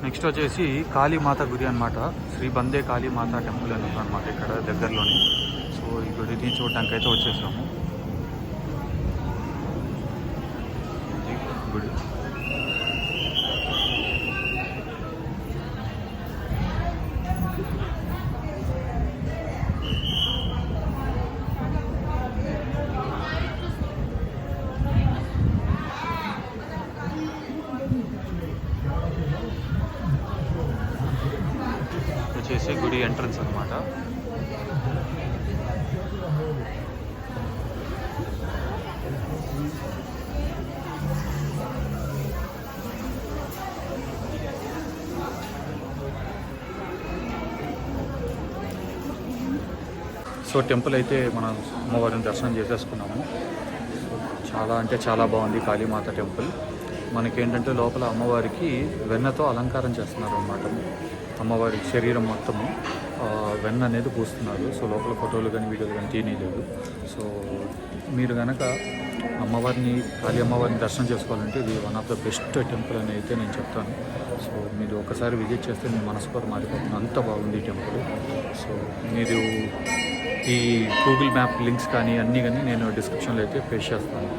Next వచ్చేసి కాళీమాత గుడి అనమాట. శ్రీ బందే కాళీమాత టెంపుల్ అని ఉందన్నమాట ఇక్కడ దగ్గరలోని. సో ఈ గుడిని చూడటానికి అయితే వచ్చేసాము. గుడి వచ్చేసి గుడి ఎంట్రన్స్ అనమాట. సో టెంపుల్ అయితే మనం అమ్మవారిని దర్శనం చేసేసుకున్నాము. చాలా అంటే చాలా బాగుంది కాళీమాత టెంపుల్. మనకేంటంటే లోపల అమ్మవారికి వెన్నతో అలంకారం చేస్తున్నారు అన్నమాట. అమ్మవారి శరీరం మొత్తము వెన్న అనేది పూస్తున్నారు. సో లోపల ఫోటోలు కానీ వీడియోలు కానీ తీయలేదు. సో మీరు కనుక కాళీ అమ్మవారిని దర్శనం చేసుకోవాలంటే ఇది one of the best temple అని అయితే నేను చెప్తాను. సో మీరు ఒకసారి విజిట్ చేస్తే మీ మనసు కూడా మారిపోతుంది, అంత బాగుంది ఈ టెంపుల్. సో మీరు ఈ గూగుల్ మ్యాప్ లింక్స్ కానీ అన్నీ కానీ నేను డిస్క్రిప్షన్లో అయితే పేస్ట్ చేస్తాను.